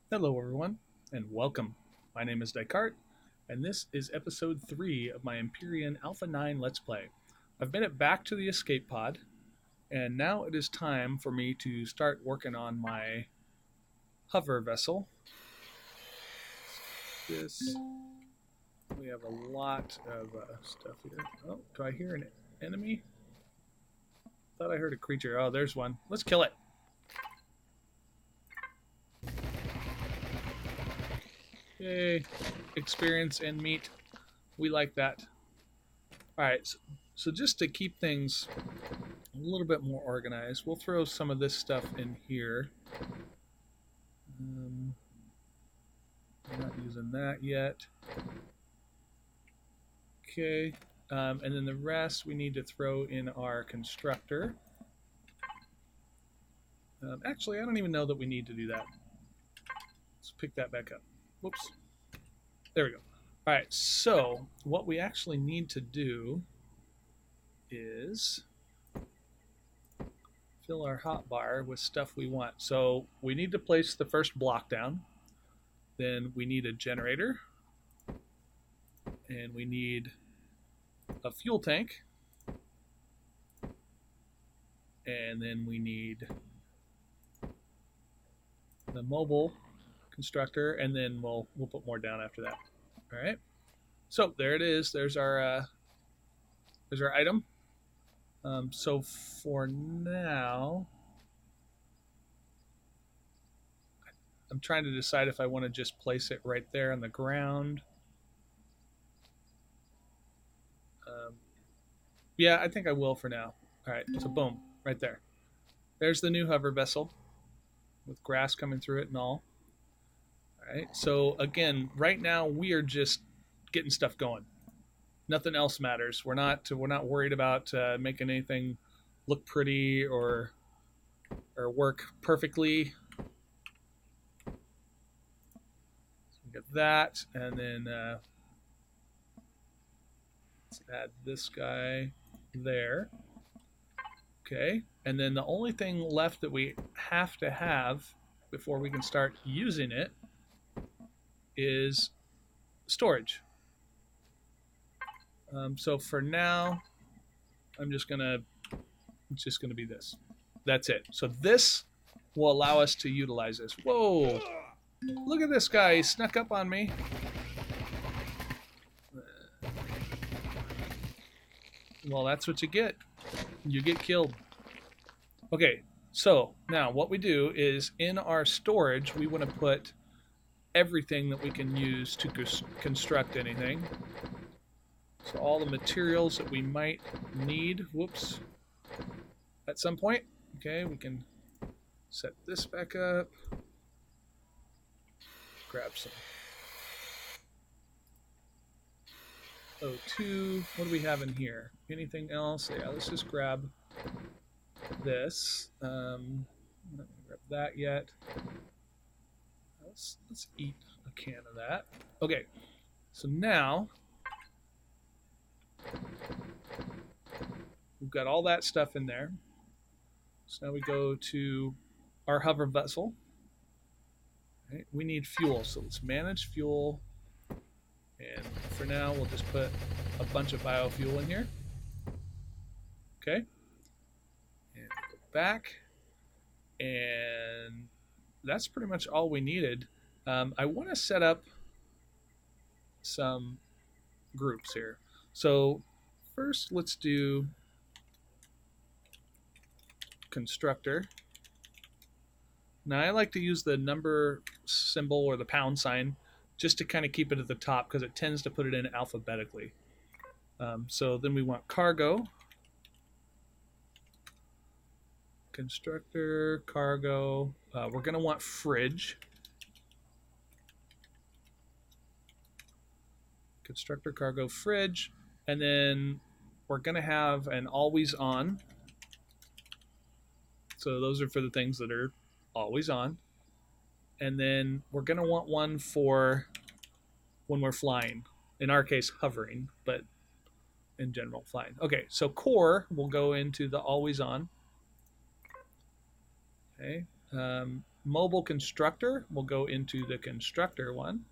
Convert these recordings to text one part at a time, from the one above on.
Hello, everyone, and welcome. My name is Dycart, and this is episode 3 of my Empyrion Alpha 9 Let's Play. I've made it back to the escape pod, and now it is time for me to start working on my hover vessel. This, we have a lot of stuff here. Oh, do I hear an enemy? Thought I heard a creature. Oh, there's one. Let's kill it. Yay, experience and meat. We like that. Alright, so just to keep things a little bit more organized, we'll throw some of this stuff in here. I'm not using that yet. Okay, and then the rest we need to throw in our constructor. Actually, I don't even know that we need to do that. Let's pick that back up. Whoops. There we go. All right, so what we actually need to do is fill our hotbar with stuff we want. So we need to place the first block down. Then we need a generator. And we need a fuel tank. And then we need the mobile constructor, and then we'll put more down after that. All right. So there it is. There's our item. So for now, I'm trying to decide if I want to just place it right there on the ground. Yeah, I think I will for now. All right. So boom, right there. There's the new hover vessel with grass coming through it and all. All right. So again, right now we are just getting stuff going. Nothing else matters. We're not worried about making anything look pretty or work perfectly. So we get that, and then let's add this guy there. Okay, and then the only thing left that we have to have before we can start using it is storage. So for now, it's just gonna be this. That's it. So this will allow us to utilize this. Whoa! Look at this guy. He snuck up on me. Well, that's what you get. You get killed. Okay, so now what we do is in our storage, we want to put everything that we can use to construct anything. So all the materials that we might need, whoops, at some point. Okay, we can set this back up. Grab some O2. What do we have in here? Anything else? Yeah, let's just grab this. I'm not gonna grab that yet. Let's eat a can of that. Okay, so now we've got all that stuff in there. So now we go to our hover vessel. Right, we need fuel, so let's manage fuel. And for now, we'll just put a bunch of biofuel in here. Okay. And go back. And that's pretty much all we needed. I want to set up some groups here. So first, let's do constructor. Now I like to use the number symbol or the pound sign just to kind of keep it at the top because it tends to put it in alphabetically. So then we want cargo, constructor, cargo. We're going to want fridge. Constructor, cargo, fridge. And then we're going to have an always on. So those are for the things that are always on. And then we're going to want one for when we're flying. In our case, hovering, but in general, flying. Okay, so core will go into the always on. Okay. mobile constructor will go into the constructor one.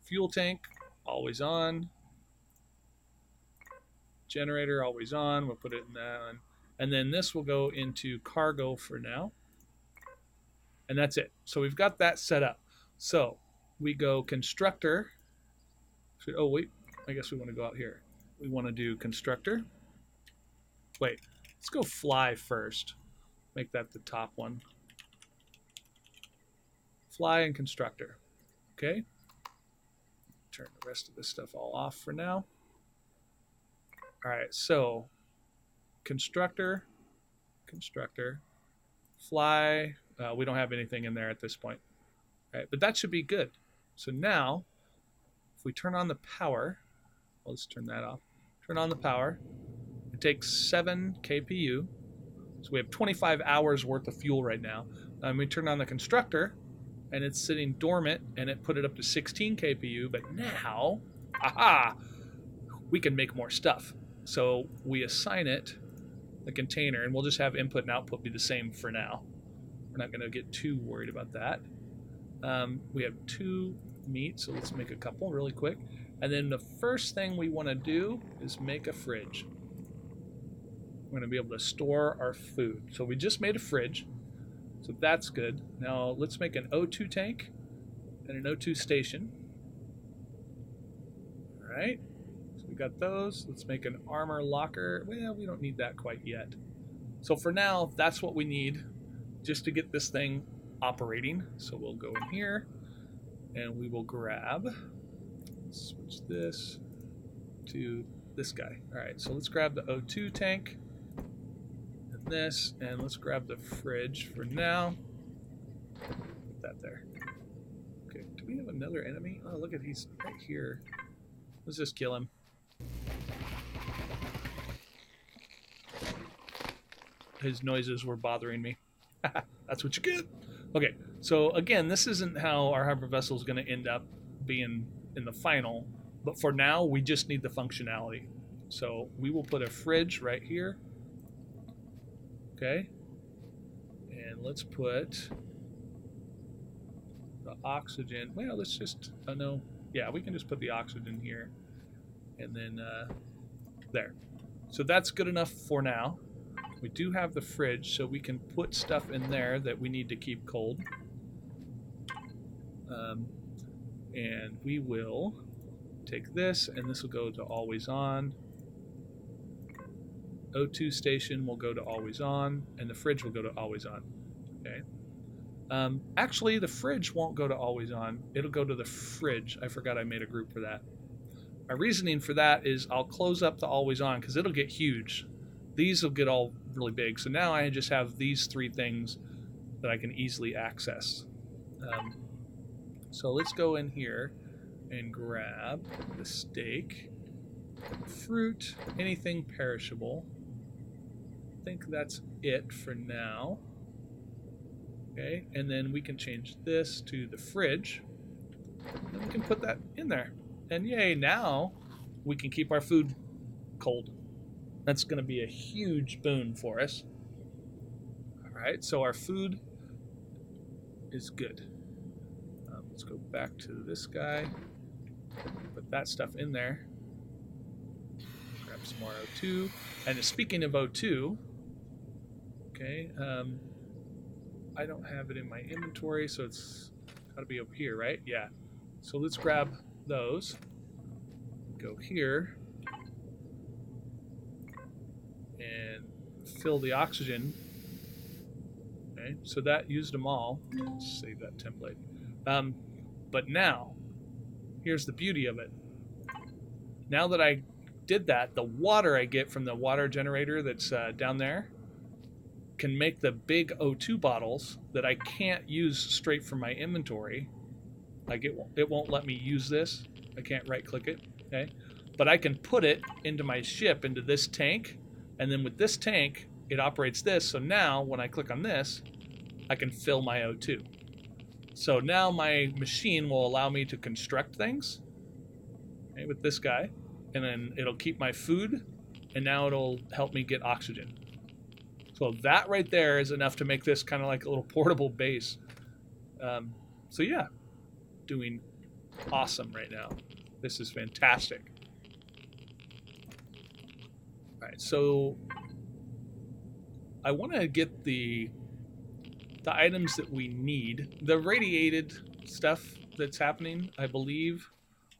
Fuel tank, always on. Generator, always on. We'll put it in that one. And then this will go into cargo for now. And that's it. So we've got that set up. So we go constructor. Oh, wait. I guess we want to go out here. We want to do constructor. Wait. Let's go fly first. Make that the top one. Fly and constructor. Okay. Turn the rest of this stuff all off for now. All right. So constructor. Fly. We don't have anything in there at this point. All right, but that should be good. So now, if we turn on the power, well, let's turn that off. Turn on the power. It takes 7 kpu. So we have 25 hours worth of fuel right now. And we turn on the constructor, and it's sitting dormant, and it put it up to 16 kpu. But now, aha, we can make more stuff. So we assign it the container, and we'll just have input and output be the same for now. We're not going to get too worried about that. We have 2 meat, so let's make a couple really quick. And then the first thing we want to do is make a fridge. We're going to be able to store our food. So we just made a fridge, so that's good. Now let's make an O2 tank and an O2 station. All right, so we got those. Let's make an armor locker. Well, we don't need that quite yet. So for now, that's what we need just to get this thing operating. So we'll go in here and we will grab, switch this to this guy. All right, so let's grab the O2 tank and this, and let's grab the fridge for now. Put that there. Okay, do we have another enemy? Oh, look at, he's right here. Let's just kill him. His noises were bothering me. That's what you get. Okay, so again, this isn't how our hyper vessel is going to end up being in the final, but for now, we just need the functionality. So we will put a fridge right here. Okay, and let's put the oxygen. Well, let's just, no, yeah, we can just put the oxygen here, and then there. So that's good enough for now. We do have the fridge, so we can put stuff in there that we need to keep cold. And we will take this, and this will go to always on. O2 station will go to always on, and the fridge will go to always on. Okay. Actually, the fridge won't go to always on. It'll go to the fridge. I forgot I made a group for that. My reasoning for that is I'll close up the always on because it'll get huge. These will get all really big. So now I just have these 3 things that I can easily access. So let's go in here and grab the steak, fruit, anything perishable. I think that's it for now. Okay, and then we can change this to the fridge. And we can put that in there. And yay, now we can keep our food cold. That's going to be a huge boon for us. All right, so our food is good. Let's go back to this guy. Put that stuff in there. Grab some more O2. And speaking of O2, okay, I don't have it in my inventory, so it's got to be over here, right? Yeah. So let's grab those. Go here. And fill the oxygen. Okay, so that used them all. Let's save that template. But now, here's the beauty of it. Now that I did that, the water I get from the water generator that's down there can make the big O2 bottles that I can't use straight from my inventory. Like it won't let me use this. I can't right click it. Okay, but I can put it into my ship, into this tank, and then with this tank it operates this. So now when I click on this, I can fill my O2. So now my machine will allow me to construct things, okay, with this guy, and then it'll keep my food, and now it'll help me get oxygen. So that right there is enough to make this kind of like a little portable base. So yeah, doing awesome right now. This is fantastic. All right, so I want to get the items that we need. The radiated stuff that's happening, I believe.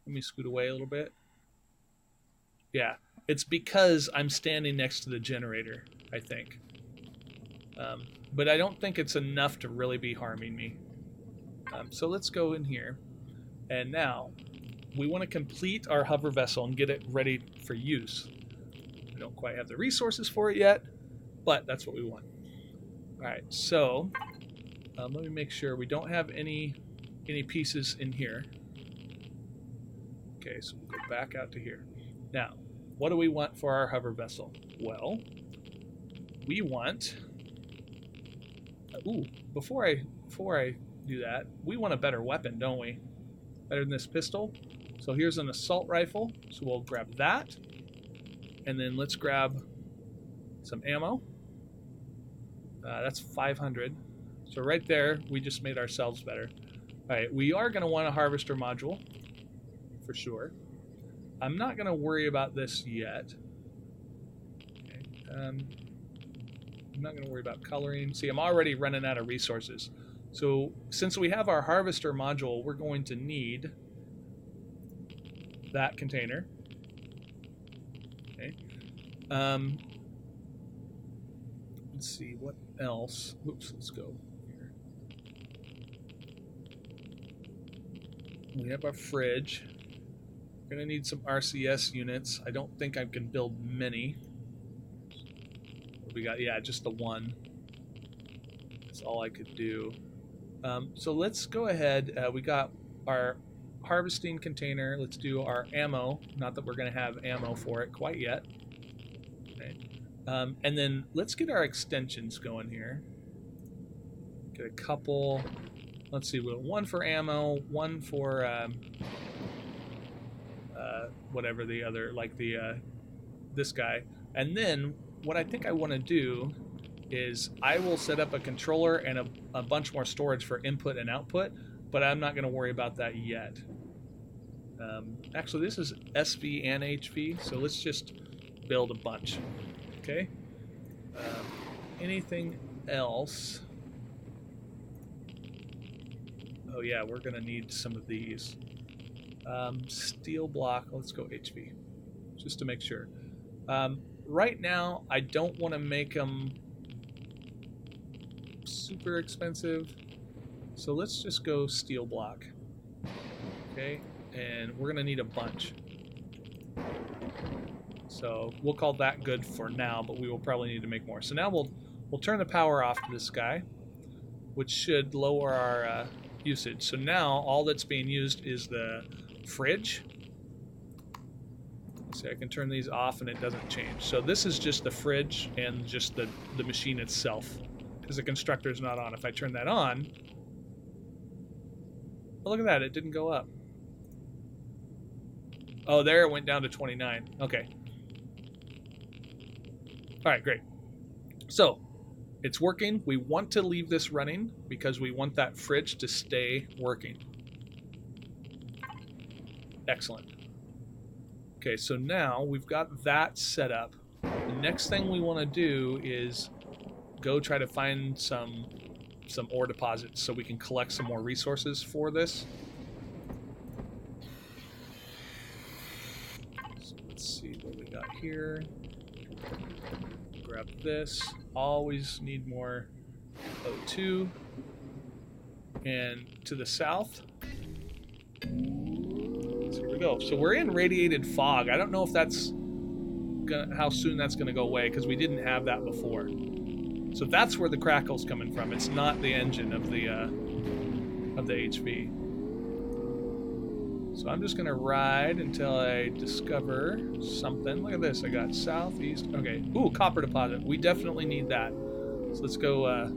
Let me scoot away a little bit. Yeah, it's because I'm standing next to the generator, I think. But I don't think it's enough to really be harming me. So let's go in here. And now, we want to complete our hover vessel and get it ready for use. We don't quite have the resources for it yet, but that's what we want. Alright, so let me make sure we don't have any pieces in here. Okay, so we'll go back out to here. Now, what do we want for our hover vessel? Well, we want... before I do that, we want a better weapon, don't we? Better than this pistol. So here's an assault rifle. So we'll grab that. And then let's grab some ammo. That's 500. So right there, we just made ourselves better. All right, we are going to want a harvester module, for sure. I'm not going to worry about this yet. Okay. I'm not going to worry about coloring. See, I'm already running out of resources. So since we have our harvester module, we're going to need that container. Okay. Let's see, what else? Oops, let's go here. We have our fridge. We're going to need some RCS units. I don't think I can build many. What we got? Yeah, just the one. That's all I could do. So let's go ahead. We got our harvesting container. Let's do our ammo. Not that we're going to have ammo for it quite yet. Okay. And then let's get our extensions going here. Get a couple. Let's see. One for ammo. One for whatever the other, like the this guy. And then what I think I want to do is I will set up a controller and a bunch more storage for input and output, but I'm not going to worry about that yet. Actually, this is SV and HV, so let's just build a bunch. Okay. Anything else? Oh yeah, we're going to need some of these. Steel block, let's go HV, just to make sure. Right now, I don't want to make them super expensive, so let's just go steel block. Okay, and we're gonna need a bunch, so we'll call that good for now, but we will probably need to make more. So now we'll turn the power off to this guy, which should lower our usage. So now all that's being used is the fridge. See, I can turn these off and it doesn't change. So this is just the fridge and just the machine itself, because the constructor is not on. If I turn that on, oh, look at that, it didn't go up. Oh, there it went down to 29. Okay. All right, great. So it's working. We want to leave this running because we want that fridge to stay working. Excellent. Okay, so now we've got that set up. The next thing we want to do is go try to find some ore deposits so we can collect some more resources for this. So let's see what we got here. Grab this. Always need more O2. And to the south. So here we go. So we're in radiated fog. I don't know if that's how soon that's gonna go away, because we didn't have that before. So that's where the crackle's coming from. It's not the engine of the HV. So I'm just gonna ride until I discover something. Look at this. I got southeast. Okay. Ooh, copper deposit. We definitely need that. So let's go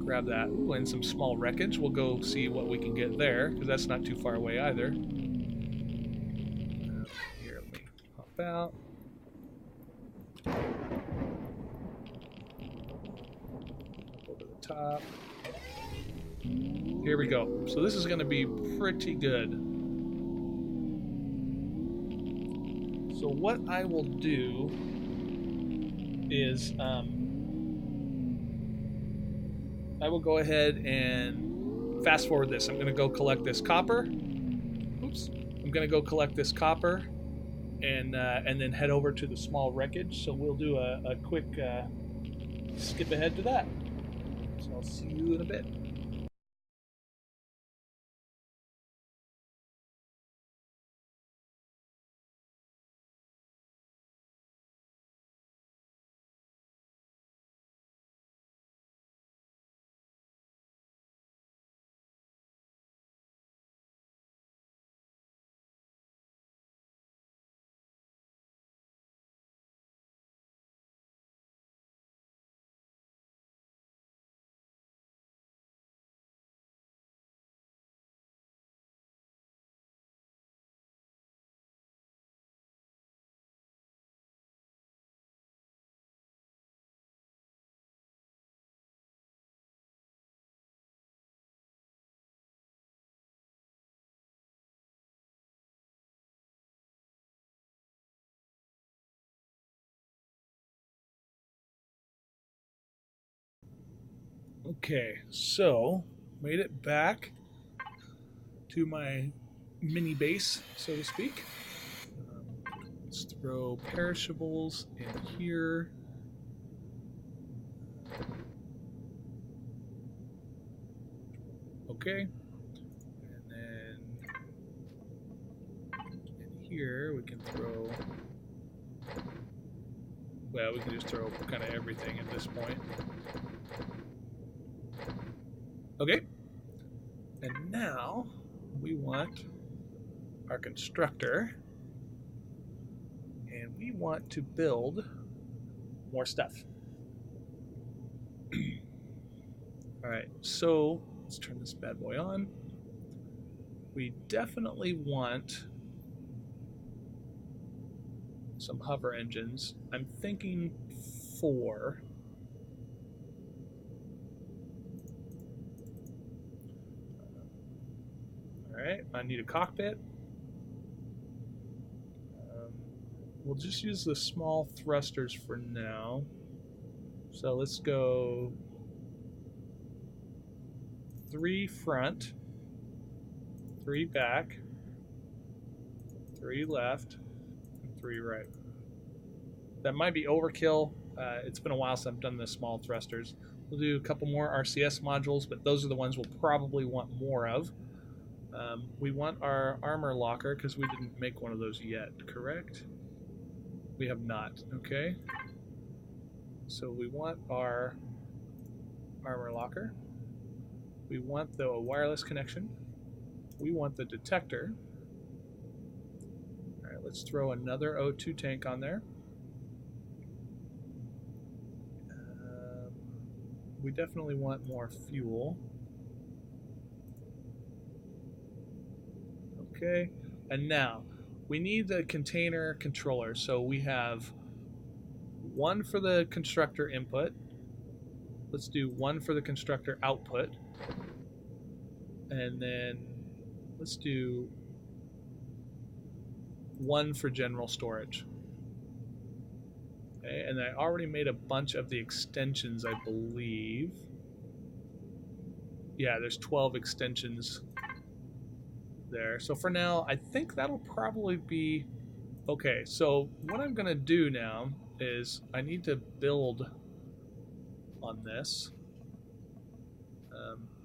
grab that. Ooh, and some small wreckage. We'll go see what we can get there, because that's not too far away either. Here, let me hop out. top. Here we go. So this is going to be pretty good. So what I will do is I will go ahead and fast forward this. I'm going to go collect this copper. Oops. I'm going to go collect this copper and then head over to the small wreckage. So we'll do a quick skip ahead to that. So I'll see you in a bit. Okay, so made it back to my mini base, so to speak. Let's throw perishables in here. Okay, and then in here we can throw. Well, we can just throw kind of everything at this point. Okay, and now we want our constructor, and we want to build more stuff. All right, so let's turn this bad boy on. We definitely want some hover engines. I'm thinking 4. Alright, I need a cockpit. We'll just use the small thrusters for now. So let's go 3 front, 3 back, 3 left, and 3 right. That might be overkill. It's been a while since I've done the small thrusters. We'll do a couple more RCS modules, but those are the ones we'll probably want more of. We want our armor locker because we didn't make one of those yet, correct? We have not, okay. So we want our armor locker. We want the wireless connection. We want the detector. All right, let's throw another O2 tank on there. We definitely want more fuel. Okay, and now we need the container controller. So we have 1 for the constructor input. Let's do 1 for the constructor output. And then let's do 1 for general storage. Okay, and I already made a bunch of the extensions, I believe. Yeah, there's 12 extensions there. So for now, I think that'll probably be okay. So what I'm going to do now is I need to build on this.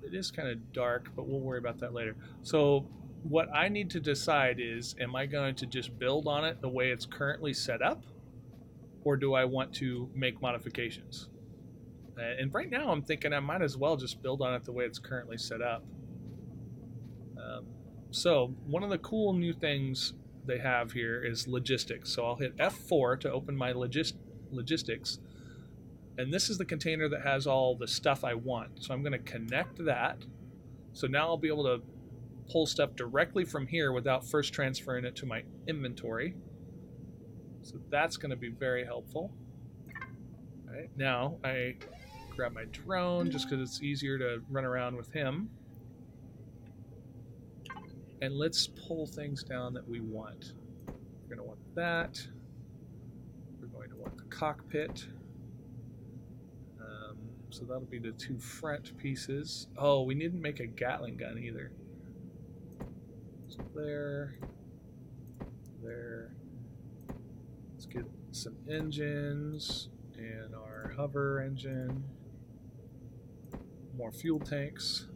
It is kind of dark, but we'll worry about that later. So what I need to decide is, am I going to just build on it the way it's currently set up? Or do I want to make modifications? And right now I'm thinking I might as well just build on it the way it's currently set up. So one of the cool new things they have here is logistics. So I'll hit F4 to open my logistics. And this is the container that has all the stuff I want. So I'm going to connect that. So now I'll be able to pull stuff directly from here without first transferring it to my inventory. So that's going to be very helpful. All right, now I grab my drone just because it's easier to run around with him. And let's pull things down that we want. We're going to want that. We're going to want the cockpit. So that'll be the two front pieces. Oh, we didn't make a Gatling gun either. So there. Let's get some engines and our hover engine. More fuel tanks.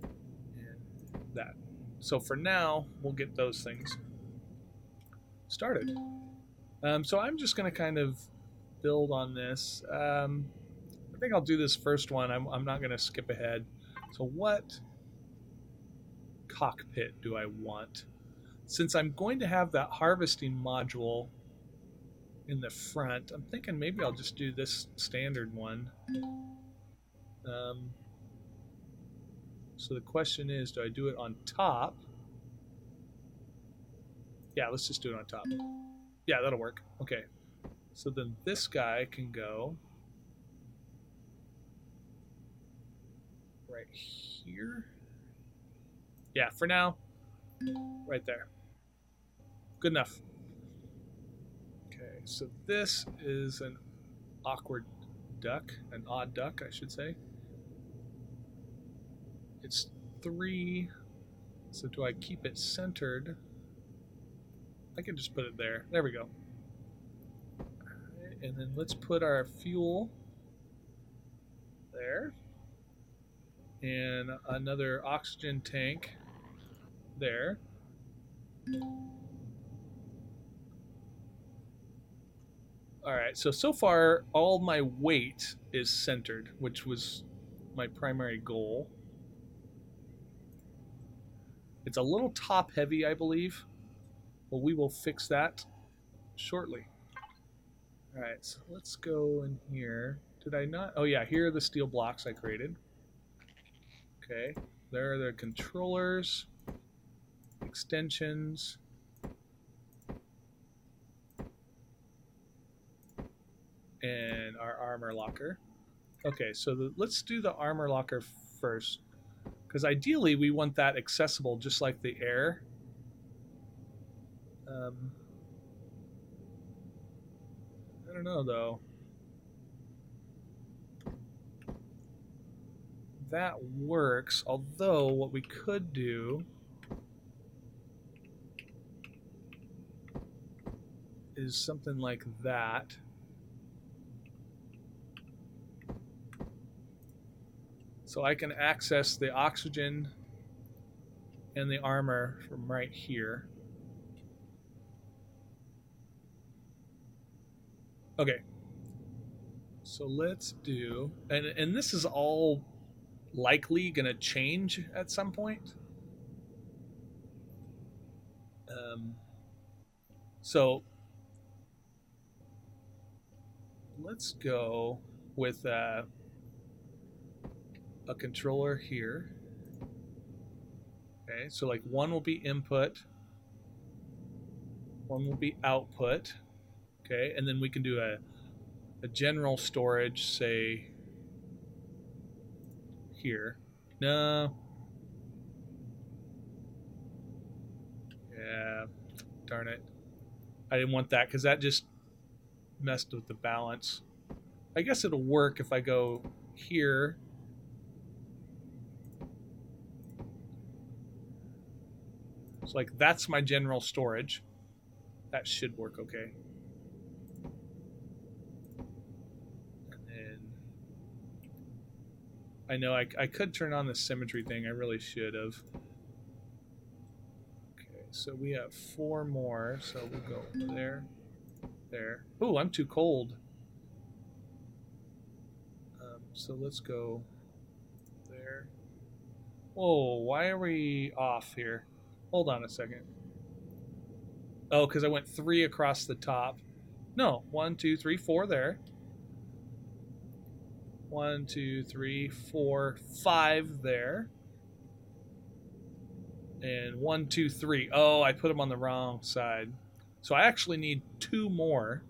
And that. So for now, we'll get those things started. So I'm just going to kind of build on this. I think I'll do this first one. I'm not going to skip ahead. So what cockpit do I want? Since I'm going to have that harvesting module in the front, I'm thinking maybe I'll just do this standard one. So the question is, do I do it on top? Yeah, let's just do it on top. Yeah, that'll work. Okay. So then this guy can go right here. Yeah, for now, right there. Good enough. Okay, so this is an awkward duck, an odd duck, I should say. It's 3, so do I keep it centered? I can just put it there. There we go. Right, and then let's put our fuel there. And another oxygen tank there. Alright, so far all my weight is centered, which was my primary goal. It's a little top heavy, I believe, but we will fix that shortly. Alright, so let's go in here. Did I not? Oh yeah, here are the steel blocks I created. Okay, there are the controllers, extensions, and our armor locker. Okay, so let's do the armor locker first, because ideally we want that accessible just like the air. I don't know though. That works, although what we could do is something like that. So I can access the oxygen and the armor from right here. Okay. So let's do, and this is all likely going to change at some point. So let's go with a controller here. Okay, so like one will be input, one will be output. Okay, and then we can do a general storage, say here. No. Yeah, darn it. I didn't want that because that just messed with the balance. I guess it'll work if I go here. So like that's my general storage. That should work okay. And then I know I could turn on the symmetry thing. I really should have. Okay, so we have 4 more. So we'll go there, there. Oh, I'm too cold. So let's go there. Whoa, why are we off here? Hold on a second. Oh, because I went 3 across the top. No, 1, 2, 3, 4 there. 1, 2, 3, 4, 5 there. And 1, 2, 3. Oh, I put them on the wrong side. So I actually need 2 more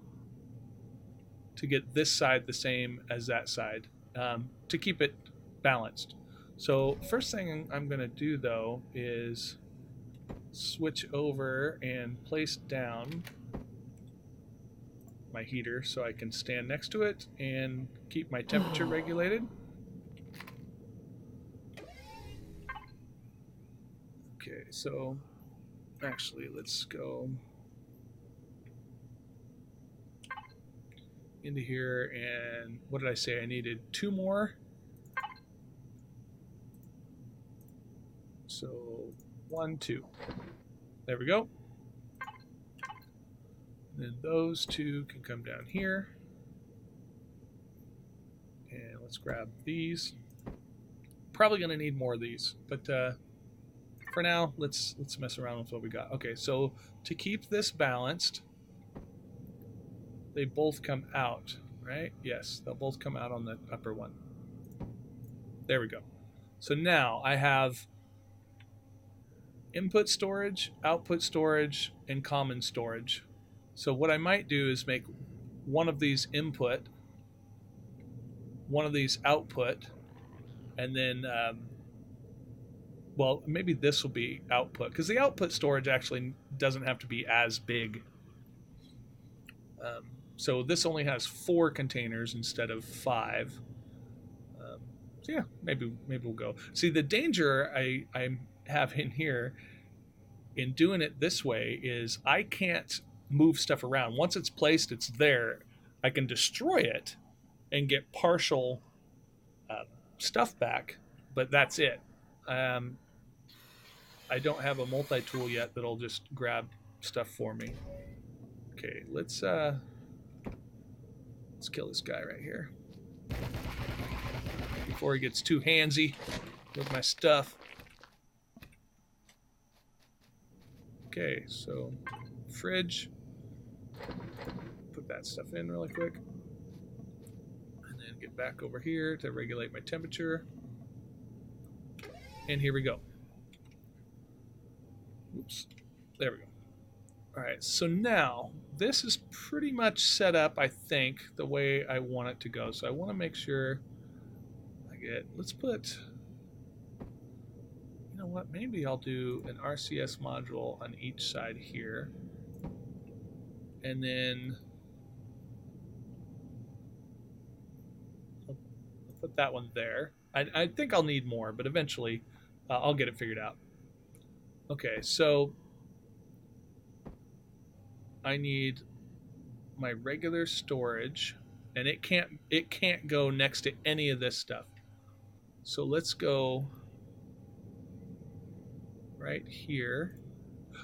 to get this side the same as that side, to keep it balanced. So first thing I'm going to do though is switch over and place down my heater so I can stand next to it and keep my temperature regulated. Okay, so actually let's go into here, and what did I say? I needed 2 more. So 1, 2. There we go. And then those 2 can come down here. And let's grab these. Probably going to need more of these, but for now, let's mess around with what we got. Okay, so to keep this balanced, they both come out, right? Yes, they'll both come out on the upper one. There we go. So now I have input storage, output storage, and common storage. So what I might do is make one of these input, one of these output, and then, well, maybe this will be output, because the output storage actually doesn't have to be as big. So this only has 4 containers instead of 5. So yeah, maybe we'll go. See, the danger I have in here in doing it this way is I can't move stuff around. Once it's placed, it's there. I can destroy it and get partial stuff back, but that's it. I don't have a multi-tool yet that'll just grab stuff for me. Okay, let's kill this guy right here before he gets too handsy with my stuff. Okay, so fridge. Put that stuff in really quick. And then get back over here to regulate my temperature. And here we go. Oops. There we go. All right, so now this is pretty much set up, I think, the way I want it to go. So I want to make sure I get, let's put, you know what, maybe I'll do an RCS module on each side here. And then I'll put that one there. I think I'll need more, but eventually I'll get it figured out. Okay, so I need my regular storage, and it can't go next to any of this stuff. So let's go right here.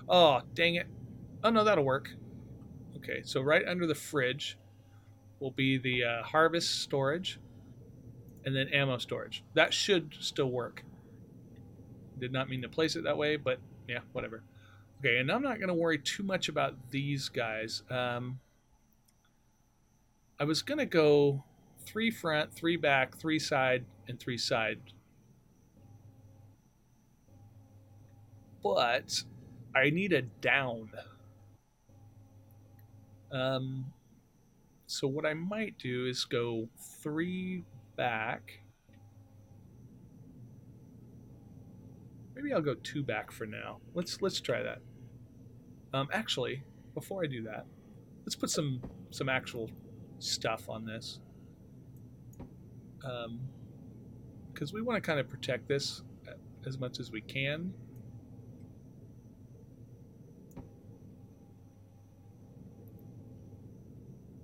Oh, dang it. Oh no, that'll work. Okay, so right under the fridge will be the harvest storage and then ammo storage. That should still work. Did not mean to place it that way, but yeah, whatever. Okay, and I'm not going to worry too much about these guys. I was going to go 3 front, 3 back, 3 side, and 3 side. But I need a down. So what I might do is go 3 back. Maybe I'll go 2 back for now. Let's try that. Actually, before I do that, let's put some actual stuff on this, because we want to kind of protect this as much as we can.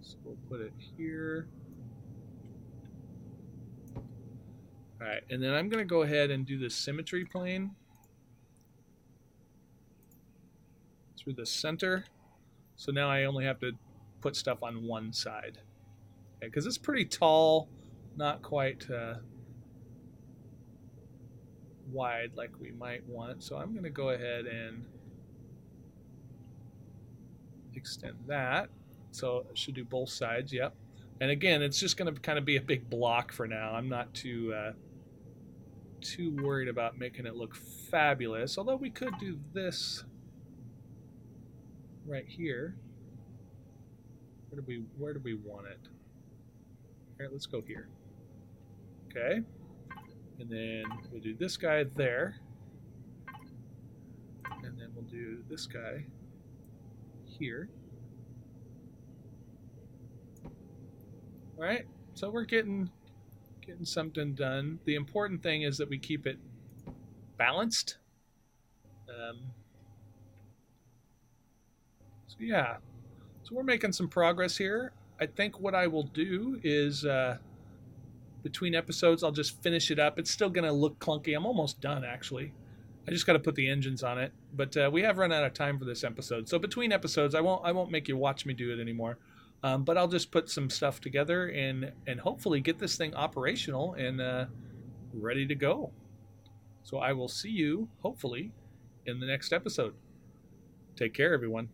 So we'll put it here. All right, and then I'm going to go ahead and do the symmetry plane through the center. So now I only have to put stuff on one side, because it's pretty tall, not quite wide like we might want. So I'm going to go ahead and extend that. So it should do both sides. Yep. And again, it's just going to kind of be a big block for now. I'm not too worried about making it look fabulous, although we could do this right here. Where do we want it? All right, let's go here. Okay. And then we'll do this guy there. And then we'll do this guy here. All right. So we're getting something done. The important thing is that we keep it balanced. So yeah. So we're making some progress here. I think what I will do is between episodes, I'll just finish it up. It's still going to look clunky. I'm almost done, actually. I just got to put the engines on it. But we have run out of time for this episode. So between episodes, I won't make you watch me do it anymore. But I'll just put some stuff together and hopefully get this thing operational and ready to go. So I will see you, hopefully, in the next episode. Take care, everyone.